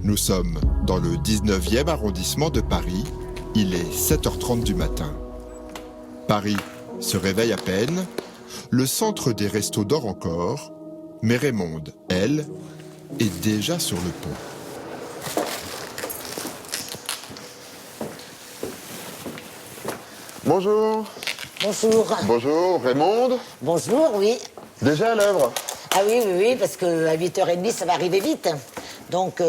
Nous sommes dans le 19e arrondissement de Paris. Il est 7h30 du matin. Paris se réveille à peine. Le centre des restos dort encore. Mais Raymonde, elle, est déjà sur le pont. Bonjour. Bonjour. Bonjour, Raymonde. Bonjour, oui. Déjà à l'œuvre? Ah oui, parce qu'à 8h30, ça va arriver vite. Donc,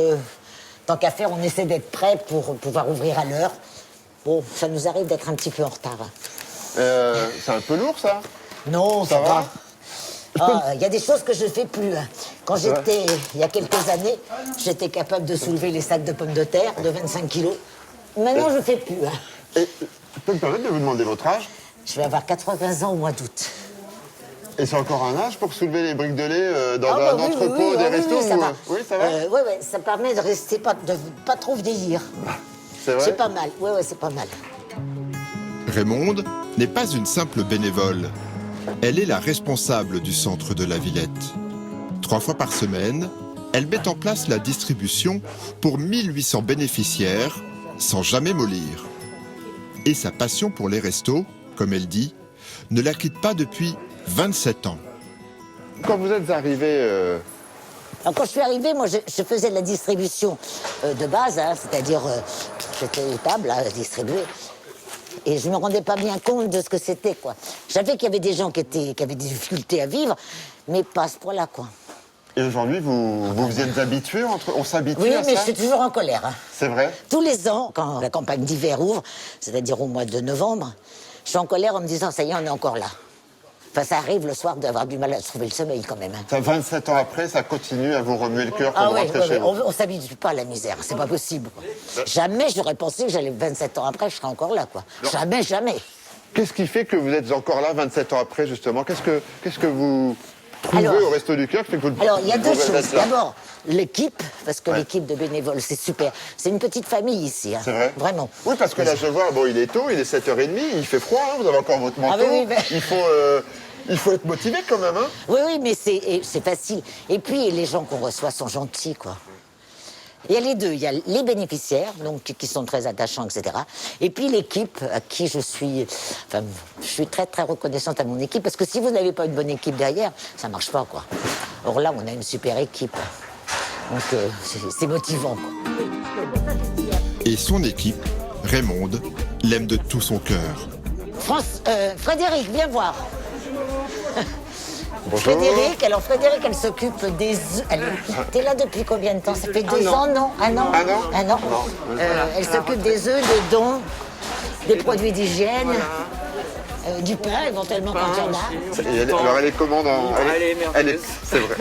tant qu'à faire, on essaie d'être prêt pour pouvoir ouvrir à l'heure. Bon, ça nous arrive d'être un petit peu en retard. C'est un peu lourd, ça? Non, Ça va? Il y a des choses que je ne fais plus. Quand j'étais, il y a quelques années, j'étais capable de soulever les sacs de pommes de terre de 25 kilos. Maintenant, je ne fais plus. Et je peux me permettre de vous demander votre âge? Je vais avoir 80 ans au mois d'août. Et c'est encore un âge pour soulever les briques de lait dans un entrepôt des restos? Oui, ça va. Oui, ça va? Oui, ça permet de rester de pas trop vieillir. C'est vrai? C'est pas mal, oui, c'est pas mal. Raymonde n'est pas une simple bénévole. Elle est la responsable du centre de la Villette. 3 fois par semaine, elle met en place la distribution pour 1800 bénéficiaires sans jamais mollir. Et sa passion pour les restos, comme elle dit, ne la quitte pas depuis 27 ans. Quand vous êtes arrivé... Alors, quand je suis arrivée, moi, je faisais de la distribution de base, c'est-à-dire j'étais aux tables à distribuer. Et je ne me rendais pas bien compte de ce que c'était, quoi. Je savais qu'il y avait des gens qui avaient des difficultés à vivre, mais pas à ce point-là, quoi. Et aujourd'hui, vous êtes habitués on s'habitue Oui, à mais ça? je suis toujours en colère. C'est vrai? Tous les ans, quand la campagne d'hiver ouvre, c'est-à-dire au mois de novembre, je suis en colère en me disant, ça y est, on est encore là. Enfin, ça arrive le soir d'avoir du mal à trouver le sommeil, quand même. Ça, 27 ans après, ça continue à vous remuer le cœur Ah quand vous rentrez chez vous? on s'habitue pas à la misère, c'est pas possible, quoi. Jamais j'aurais pensé que j'allais 27 ans après, je serais encore là, quoi. Jamais. Qu'est-ce qui fait que vous êtes encore là 27 ans après, justement? Qu'est-ce que vous trouvez au Resto du Cœur qui fait que vous... Alors, il y a deux vous choses. êtes là? D'abord, l'équipe, parce que l'équipe de bénévoles, c'est super. C'est une petite famille ici, C'est vrai? Vraiment. Oui, parce que là, je vois, bon, il est tôt, il est 7h30, il fait froid, hein, vous avez encore votre manteau. Ah oui, mais... Il faut être motivé quand même, hein? Oui, mais c'est facile. Et puis, les gens qu'on reçoit sont gentils, quoi. Il y a les deux. Il y a les bénéficiaires, donc, qui sont très attachants, etc. Et puis l'équipe, à qui je suis très, très reconnaissante à mon équipe, parce que si vous n'avez pas une bonne équipe derrière, ça marche pas, quoi. Or là, on a une super équipe. Donc, c'est motivant, quoi. Et son équipe, Raymonde, l'aime de tout son cœur. Frédéric, viens voir. Bonjour. Frédéric, elle s'occupe des œufs. T'es là depuis combien de temps? Ça fait 2 ans, non? Un an? Un an. Elle s'occupe des œufs, des dons, des produits d'hygiène, du pain, éventuellement, quand il y en a. Alors, elle est commande elle est... C'est vrai.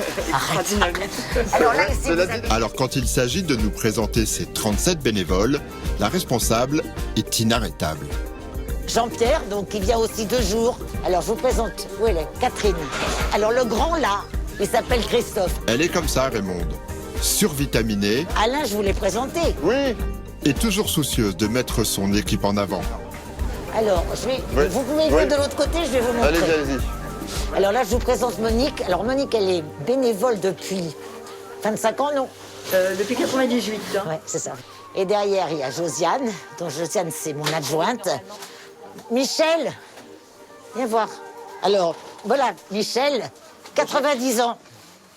Alors là, ici, vous avez... Alors quand il s'agit de nous présenter ces 37 bénévoles, la responsable est inarrêtable. Jean-Pierre, donc, qui vient aussi 2 jours. Alors, je vous présente, où elle est? Catherine. Alors, le grand, là, il s'appelle Christophe. Elle est comme ça, Raymonde. Survitaminée Alain, je vous l'ai présenté. Oui. et toujours soucieuse de mettre son équipe en avant. Alors, vous pouvez jouer de l'autre côté, je vais vous montrer. Allez-y. Alors là, je vous présente Monique. Alors, Monique, elle est bénévole depuis 25 ans, non? Depuis 98. Hein. Oui, c'est ça. Et derrière, il y a Josiane. Donc, Josiane, c'est mon adjointe. Michel, viens voir. Alors, voilà, Michel, 90 ans.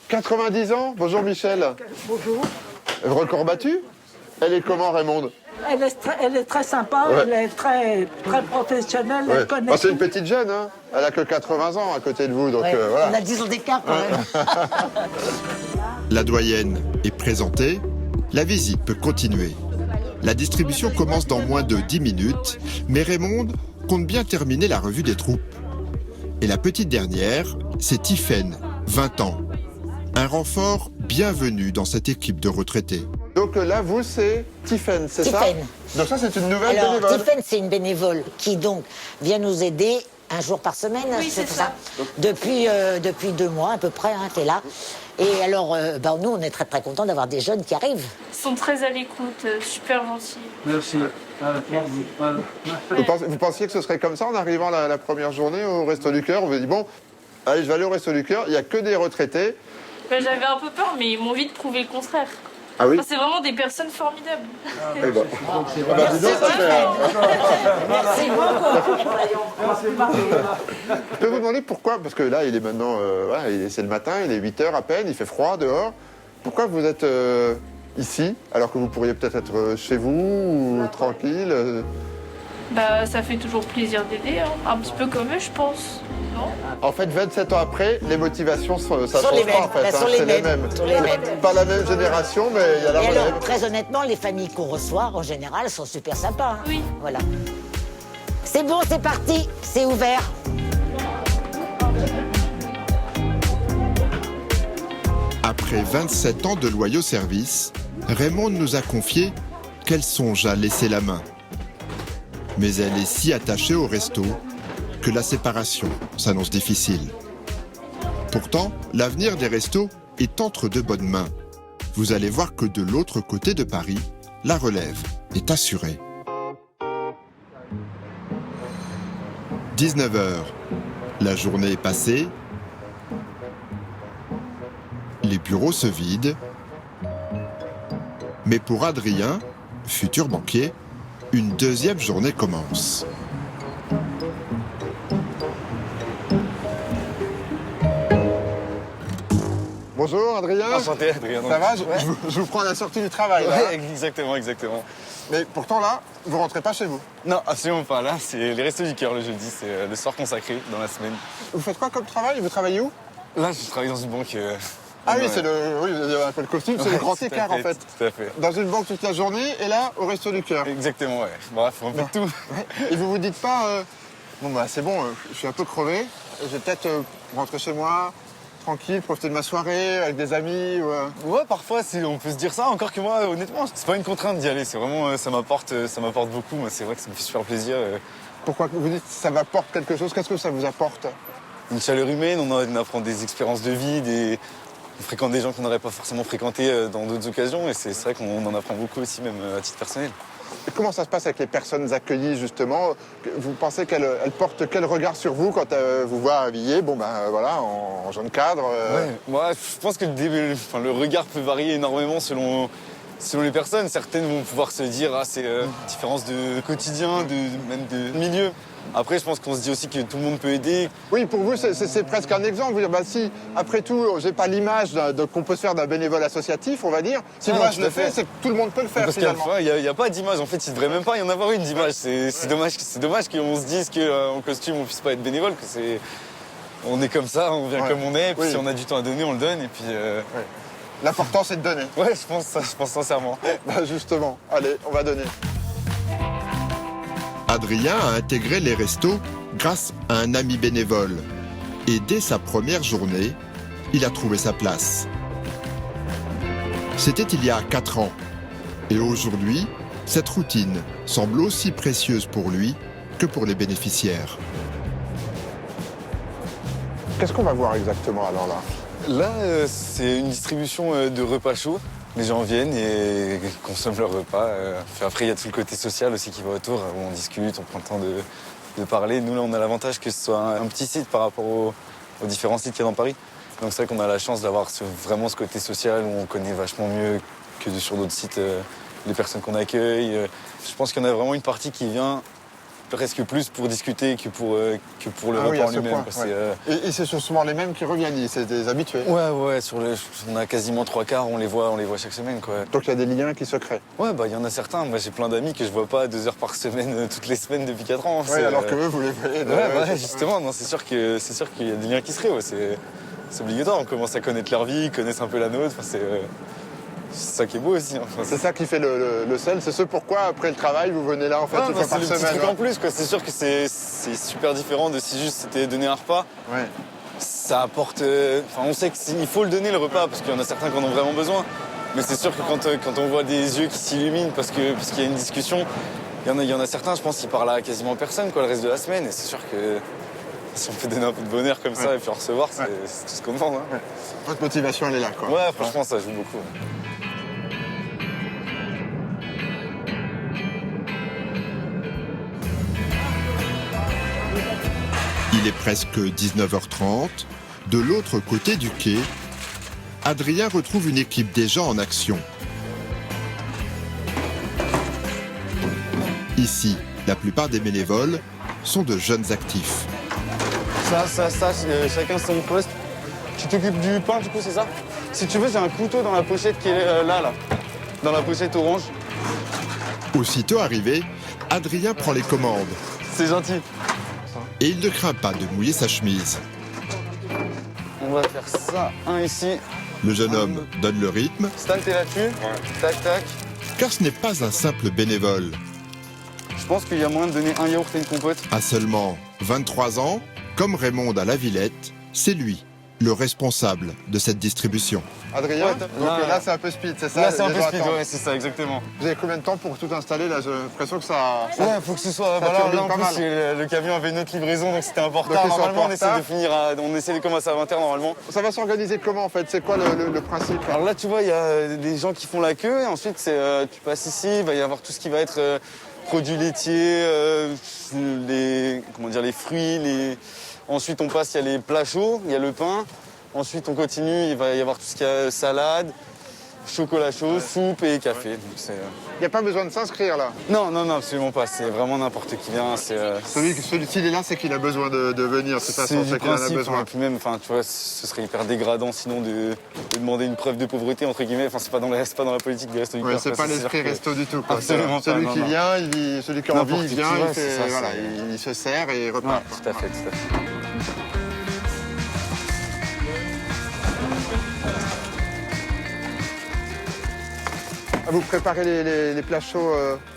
90 ans. Bonjour Michel. Bonjour. Record battu. Elle est comment, Raymonde? Elle est très sympa, Ouais. elle est très professionnelle, Ouais. elle connaît. Ah, c'est une petite jeune, hein. Elle a que 80 ans à côté de vous, donc Ouais, voilà. on a 10 ans d'écart quand même. La doyenne est présentée, la visite peut continuer. La distribution commence dans moins de 10 minutes, mais Raymonde compte bien terminer la revue des troupes. Et la petite dernière, c'est Tiffaine, 20 ans. Un renfort bienvenu dans cette équipe de retraités. Donc là, vous, c'est Tiffaine, c'est ça? Tiffaine. Donc ça, c'est une nouvelle Alors, bénévole. Tiffaine, c'est une bénévole qui donc vient nous aider un jour par semaine, Oui, c'est ça. Depuis 2 mois à peu près, hein, t'es là. Et alors, nous, on est très très contents d'avoir des jeunes qui arrivent. Ils sont très à l'écoute, super gentils. Merci. Vous pensiez que ce serait comme ça en arrivant la première journée au Resto du Cœur? On vous dit, bon, allez, je vais aller au Resto du Cœur, il n'y a que des retraités. Ben, j'avais un peu peur, mais ils m'ont vite prouvé le contraire. Ah oui. Enfin, c'est vraiment des personnes formidables. Eh ben. Ah bah, dis donc, ça fait, Merci beaucoup. Je peux vous demander pourquoi, parce que là, il est maintenant, voilà, c'est le matin, il est 8h à peine, il fait froid dehors. Pourquoi vous êtes ici, alors que vous pourriez peut-être être chez vous, ou tranquille Bah, ça fait toujours plaisir d'aider, hein. Un petit peu comme eux, je pense. Non? En fait, 27 ans après, les motivations, ça Sont change les pas, mêmes. en fait. Elles sont hein, les c'est les mêmes. mêmes. Sont les mêmes. Pas la même génération, mais il y a la Et relève. alors, très honnêtement, les familles qu'on reçoit, en général, sont super sympas. hein. Oui. Voilà. C'est bon, c'est parti, c'est ouvert. Après 27 ans de loyaux services, Raymonde nous a confié qu'elle songe à laisser la main. Mais elle est si attachée au resto que la séparation s'annonce difficile. Pourtant, l'avenir des restos est entre de bonnes mains. Vous allez voir que de l'autre côté de Paris, la relève est assurée. 19h. La journée est passée. Les bureaux se vident. Mais pour Adrien, futur banquier, une deuxième journée commence. Bonjour, Adrien. Enchanté, Adrien. Ça va je vous prends à la sortie du travail, là. Ouais, exactement. Mais pourtant, là, vous rentrez pas chez vous. Non, absolument pas. Là, c'est les Restos du Cœur le jeudi. C'est le soir consacré dans la semaine. Vous faites quoi comme travail? Vous travaillez où? Là, je travaille dans une banque. Ah oui, ouais. c'est le... Oui, vous avez un peu le costume, c'est le grand tout à écart, en fait. Tout à fait. Dans une banque toute la journée, et là, au Resto du Cœur. Exactement, ouais. Bref, un peu de tout. Et vous vous dites pas, bon bah c'est bon, je suis un peu crevé, je vais peut-être rentrer chez moi, tranquille, profiter de ma soirée avec des amis. Ouais, parfois, on peut se dire ça. Encore que moi, honnêtement, c'est pas une contrainte d'y aller. C'est vraiment, ça m'apporte beaucoup. Moi, c'est vrai que ça me fait super plaisir. Pourquoi vous dites que ça m'apporte quelque chose? Qu'est-ce que ça vous apporte? Une chaleur humaine, on apprend des expériences de vie, on fréquente des gens qu'on n'aurait pas forcément fréquentés dans d'autres occasions. Et c'est vrai qu'on en apprend beaucoup aussi, même à titre personnel. Et comment ça se passe avec les personnes accueillies, justement? Vous pensez qu'elles portent quel regard sur vous quand elles vous voient habillé, bon ben voilà, en jeune cadre Ouais, je pense que le regard peut varier énormément selon les personnes. Certaines vont pouvoir se dire c'est différence de quotidien, même de milieu. Après, je pense qu'on se dit aussi que tout le monde peut aider. Oui, pour vous, c'est presque un exemple. Vous dire, bah, si, après tout, j'ai pas l'image qu'on peut se faire d'un bénévole associatif, on va dire. Si moi je le fais, c'est que tout le monde peut le faire, parce finalement. Parce qu'il n'y a pas d'image. En fait, il ne devrait même pas y en avoir une d'image. C'est dommage qu'on se dise qu'en costume, on ne puisse pas être bénévole. On est comme ça, on vient comme on est. Et puis si on a du temps à donner, on le donne. Et puis, L'important, c'est de donner. Ouais, je pense sincèrement. Bah, justement, allez, on va donner. Adrien a intégré les restos grâce à un ami bénévole. Et dès sa première journée, il a trouvé sa place. C'était il y a 4 ans. Et aujourd'hui, cette routine semble aussi précieuse pour lui que pour les bénéficiaires. Qu'est-ce qu'on va voir exactement alors là? Là, c'est une distribution de repas chauds. Les gens viennent et consomment leur repas. Puis après, il y a tout le côté social aussi qui va autour, où on discute, on prend le temps de parler. Nous, là, on a l'avantage que ce soit un petit site par rapport aux différents sites qu'il y a dans Paris. Donc c'est vrai qu'on a la chance d'avoir vraiment ce côté social où on connaît vachement mieux que sur d'autres sites les personnes qu'on accueille. Je pense qu'il y en a vraiment une partie qui vient presque plus pour discuter que pour le repas en lui-même. Et c'est souvent les mêmes qui reviennent, c'est des habitués. Ouais, on a quasiment 3/4, on les voit chaque semaine, quoi. Donc il y a des liens qui se créent. Ouais, bah il y en a certains. Moi j'ai plein d'amis que je vois pas 2 heures par semaine toutes les semaines depuis 4 ans. Ouais, alors que eux, vous les voyez. Ouais, justement, non, c'est sûr qu'il y a des liens qui se créent. Ouais, c'est obligatoire. On commence à connaître leur vie, ils connaissent un peu la nôtre. Enfin, c'est ça qui est beau aussi. Hein. Enfin, c'est ça qui fait le sel. C'est ce pourquoi, après le travail, vous venez là en fait une fois par semaine. C'est le petit truc en plus, quoi. C'est sûr que c'est super différent de si juste c'était donner un repas. Ouais. Ça apporte. Enfin, on sait qu'il faut le donner le repas parce qu'il y en a certains qui en ont vraiment besoin. Mais c'est sûr que quand on voit des yeux qui s'illuminent parce qu'il y a une discussion, il y en a certains, je pense, qui parlent à quasiment personne le reste de la semaine. Et c'est sûr que si on peut donner un peu de bonheur comme ça et puis en recevoir, c'est tout ce qu'on demande. Hein. Ouais. Votre motivation, elle est là, quoi. Ouais, franchement, ça joue beaucoup. Il est presque 19h30. De l'autre côté du quai, Adrien retrouve une équipe déjà en action. Ici, la plupart des bénévoles sont de jeunes actifs. Chacun son poste. Tu t'occupes du pain, du coup, c'est ça? Si tu veux, j'ai un couteau dans la pochette qui est là. Dans la pochette orange. Aussitôt arrivé, Adrien prend les commandes C'est gentil. et il ne craint pas de mouiller sa chemise. On va faire ça, un ici. Le jeune homme donne le rythme, Stan, t'es là-dessus? Tac, tac. car ce n'est pas un simple bénévole. Je pense qu'il y a moyen de donner un yaourt et une compote. À seulement 23 ans, comme Raymond à la Villette, c'est lui, le responsable de cette distribution. Adrien, Ouais, donc là, là c'est un peu speed, c'est ça? Là, c'est un les peu gens speed, attendent. ouais, c'est ça, exactement. Vous avez combien de temps pour tout installer là? J'ai l'impression que ça... Ouais, faut que ce soit. Bah turbine là, en pas plus, mal. le camion avait une autre livraison, donc c'était un peu en Donc, retard. ils sont un peu Normalement, en on essaie retard. de finir on essaie de commencer à 20h normalement. Ça va s'organiser comment en fait? C'est quoi le principe? Alors là, tu vois, il y a des gens qui font la queue, et ensuite, tu passes ici, il va y avoir tout ce qui va être produits laitiers, les fruits, Ensuite, on passe, il y a les plats chauds, il y a le pain. Ensuite, on continue, il va y avoir tout ce qui est salade, chocolat chaud, soupe et café. Il n'y a pas besoin de s'inscrire là. Non, absolument pas. C'est vraiment n'importe qui vient. Celui-ci est là, c'est qu'il a besoin de venir. C'est ça, C'est du c'est qu'il en a principe. besoin. Et puis même, tu vois, ce serait hyper dégradant sinon de demander une preuve de pauvreté entre guillemets. Enfin, c'est pas dans la politique des restos du Ouais, cœur. c'est quoi. pas l'esprit sûr que- resto du tout. Quoi. Absolument pas, Celui non, qui non. vient, celui qui a envie, N'importe il qui, vient, ouais, il, fait, c'est ça, voilà, c'est- il se sert et il repart. Ouais, tout à fait. Ah, vous préparez les plats chauds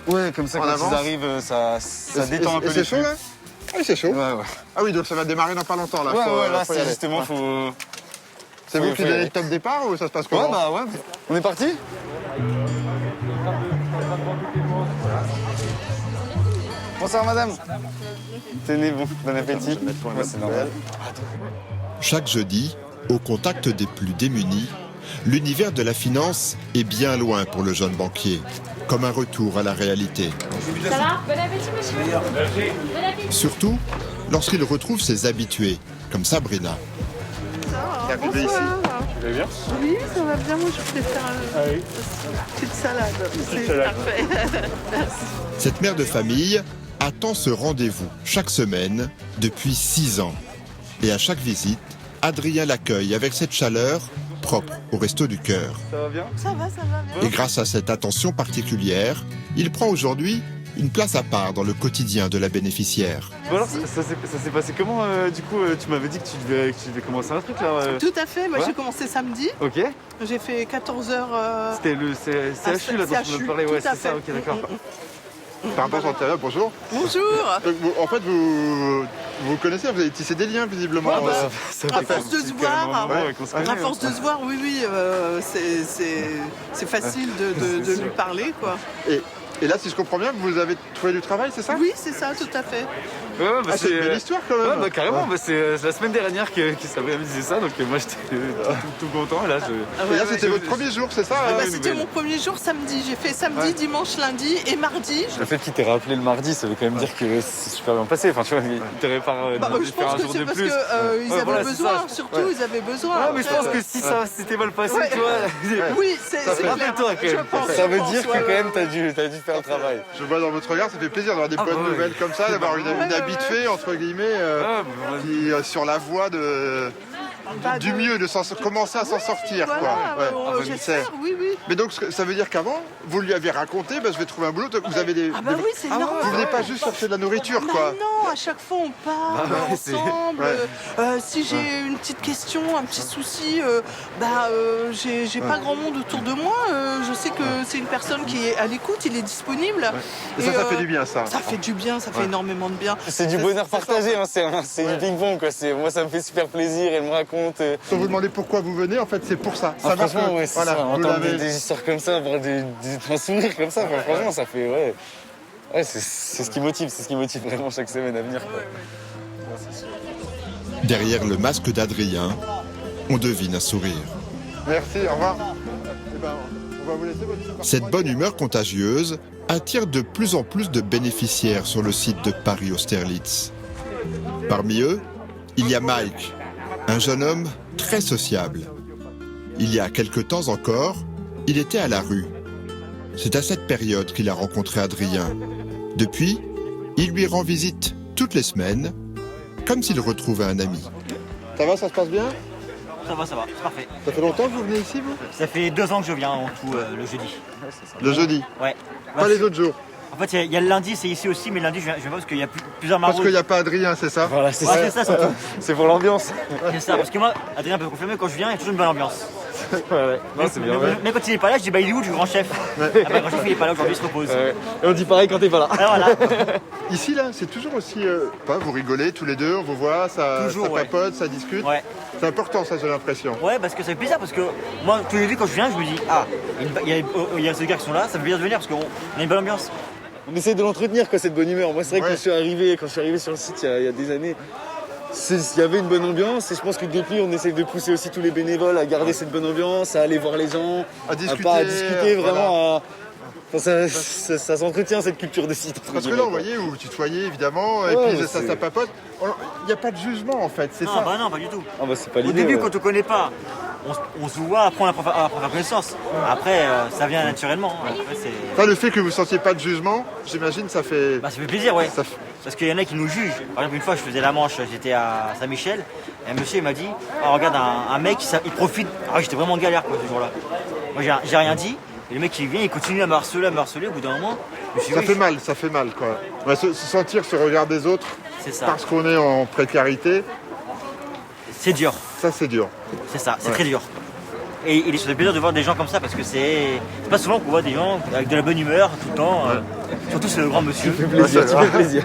Ouais, comme ça, En quand avance. ils arrivent, ça détend un peu et les c'est chaud flux. là? Ah oui, c'est chaud. Ouais. Ah oui, donc ça va démarrer dans pas longtemps là. Ouais, Faut, là, faut y c'est aller. justement, Ouais. faut... C'est faut vous y qui aller. donnez le top départ ou ça se passe comment? Ouais. On est parti? Bonsoir, madame. Tenez, bon appétit. Ouais, c'est normal. Chaque jeudi, au contact des plus démunis, l'univers de la finance est bien loin pour le jeune banquier, comme un retour à la réalité. Ça va? Bon appétit, monsieur. Bon appétit. Surtout lorsqu'il retrouve ses habitués, comme Sabrina. T'es arrivé ici. Oui, ça va bien. Moi, je préfère une petite salade. C'est parfait. Cette mère de famille attend ce rendez-vous chaque semaine depuis 6 ans. Et à chaque visite, Adrien l'accueille avec cette chaleur propre au Resto du Cœur. Ça va bien? Ça va bien. Et grâce à cette attention particulière, il prend aujourd'hui une place à part dans le quotidien de la bénéficiaire. Bon alors, ça s'est passé comment du coup tu m'avais dit que tu devais commencer un truc là Tout à fait. Moi, Ouais. j'ai commencé samedi. Ok. J'ai fait 14 heures. C'était le CHU là dont tu me parlais, ouais, tout à c'est ça, fait. ok, d'accord. Pardon, Jean-Thierry, bonjour. Bonjour. Donc, en fait, vous connaissez, vous avez tissé des liens visiblement. Ouais, bah, Ça à fait force de se quand même un voir, moment, ouais, qu'on se connaît, À force de se voir, oui, c'est facile de lui parler, quoi. Et là, si je comprends bien, vous avez trouvé du travail, c'est ça? Oui, c'est ça, tout à fait. Ouais, bah, Ah, c'est une belle histoire quand même. Ouais, bah carrément, bah, c'est la semaine dernière que Sabrina me disait ça, donc moi j'étais tout content et là je... Et là, c'était votre premier jour, c'est ça? Ah bah, une c'était nouvelle. mon premier jour samedi. J'ai fait samedi, dimanche, lundi et mardi. Le fait qu'il t'ait rappelé le mardi, ça veut quand même dire que c'est super bien passé. Enfin, tu vois, il t'aurait pas Bah, demandé je de faire pense un que jour c'est de parce plus. qu'ils Ouais, avaient voilà, c'est besoin, ça. surtout, ils avaient besoin. Ouais, mais je pense Après, que si ça s'était mal passé, Ouais. tu vois... Oui, c'est clair. Rappelle-toi quand Je même. pense, Ça je veut pense, dire que ouais, quand ouais, même ouais. t'as dû faire le travail. Je vois dans votre regard, ça fait plaisir d'avoir des Ah, bonnes bah, ouais. nouvelles comme ça, d'avoir une ouais, habituée, entre guillemets, Ah, bah, qui sur la voie du mieux, de commencer à s'en sortir. Voilà, Quoi. Ouais. j'espère, oui. Mais donc, ça veut dire qu'avant, vous lui avez raconté, je vais trouver un boulot, vous avez des... Ah bah oui, c'est normal. Vous venez pas juste chercher de la nourriture, Bah quoi. non, à chaque fois on parle ouais, c'est- ensemble. Ouais. Si j'ai une petite question, un petit souci, j'ai pas grand monde autour de moi. Je sais que c'est une personne qui est à l'écoute, il est disponible. Et ça fait du bien, ça. Ça fait du bien, ça fait énormément de bien. C'est du bonheur partagé, hein, c'est du ping-pong quoi. Moi ça me fait super plaisir, elle me raconte. Quand vous demandez pourquoi vous venez, en fait, c'est pour ça. Ah, Savoir franchement, que, ouais, c'est voilà, ça. vous Entendre l'avez- des histoires comme ça, avoir un sourire comme ça, franchement, ça fait ouais, c'est ce qui motive, vraiment chaque semaine à venir. Quoi. Derrière le masque d'Adrien, on devine un sourire. Merci, au revoir. Eh ben, on va vous laisser votre petit Cette bonne humeur contagieuse attire de plus en plus de bénéficiaires sur le site de Paris Austerlitz. Parmi eux, il y a Mike, un jeune homme très sociable. Il y a quelque temps encore, il était à la rue. C'est à cette période qu'il a rencontré Adrien. Depuis, il lui rend visite toutes les semaines, comme s'il retrouvait un ami. Ça va, ça se passe bien? Ça va, c'est parfait. Ça fait longtemps que vous venez ici, vous? Ça fait 2 ans que je viens en tout le jeudi. Le jeudi? Ouais. Pas les autres jours? En fait, il y a le lundi, c'est ici aussi, mais le lundi, je viens pas parce qu'il y a plusieurs maraudes. Parce qu'il n'y a pas Adrien, c'est ça? Voilà, c'est Ouais, ça. c'est ça surtout. C'est pour l'ambiance. C'est ça, parce que moi, Adrien peut confirmer, quand je viens, il y a toujours une bonne ambiance. Ouais. Non, c'est bien. Ouais. Mais quand il est pas là, je dis bah il est où le grand chef? Ah bah le grand chef il est pas là aujourd'hui, il se repose. Ouais. Et on dit pareil quand t'es pas là. Ah, voilà. Ici, là, c'est toujours aussi... vous rigolez tous les deux, on vous voit, ça Toujours, papote, ça discute. Ouais. C'est important, ça, j'ai l'impression. Ouais, parce que ça fait plaisir, parce que moi, tous les deux, quand je viens, je me dis, ah, il y a ces gars qui sont là, ça fait plaisir de venir, parce qu'on a une bonne ambiance. On essaie de l'entretenir, quoi, cette bonne humeur. Moi, c'est vrai que Ouais. quand je suis arrivé sur le site il y a des années, il y avait une bonne ambiance et je pense que depuis, on essaie de pousser aussi tous les bénévoles à garder cette bonne ambiance, à aller voir les gens, À discuter, pas à discuter vraiment. voilà. Enfin, ça s'entretient cette culture de site. Parce que là, on voyait, vous tutoyez, évidemment, et Ouais, puis mais ça c'est- papote. Il n'y a pas de jugement, en fait, c'est Non, ça. bah non, pas du tout. Ah bah c'est pas Au l'idée. début, ouais. quand on connaît pas, on se voit, après on apprend à faire connaissance. Après, ça vient naturellement. Après, Enfin, le fait que vous ne sentiez pas de jugement, j'imagine, ça fait... ça fait plaisir, ouais. ça fait- Parce qu'il y en a qui nous jugent. Par exemple, une fois, je faisais la Manche, j'étais à Saint-Michel, et un monsieur il m'a dit, oh, regarde, un mec, il profite. Ah, j'étais vraiment en galère, quoi, ce jour-là. Moi, j'ai rien dit, et le mec, il vient, il continue à me harceler, au bout d'un moment. Je me suis dit, oui, Ça fait mal, quoi. Ouais, se sentir ce regard des autres, c'est ça. parce qu'on est en précarité, C'est dur, ça, c'est dur. c'est ça, c'est Ouais. très dur. Et il est plaisir de voir des gens comme ça, parce que c'est pas souvent qu'on voit des gens avec de la bonne humeur tout le temps. Surtout c'est le grand monsieur. Plaisir, tu fais plaisir.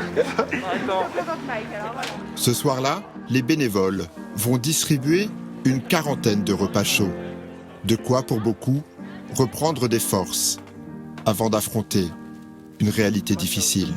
Ce soir-là, les bénévoles vont distribuer une 40aine de repas chauds. De quoi, pour beaucoup, reprendre des forces avant d'affronter une réalité difficile.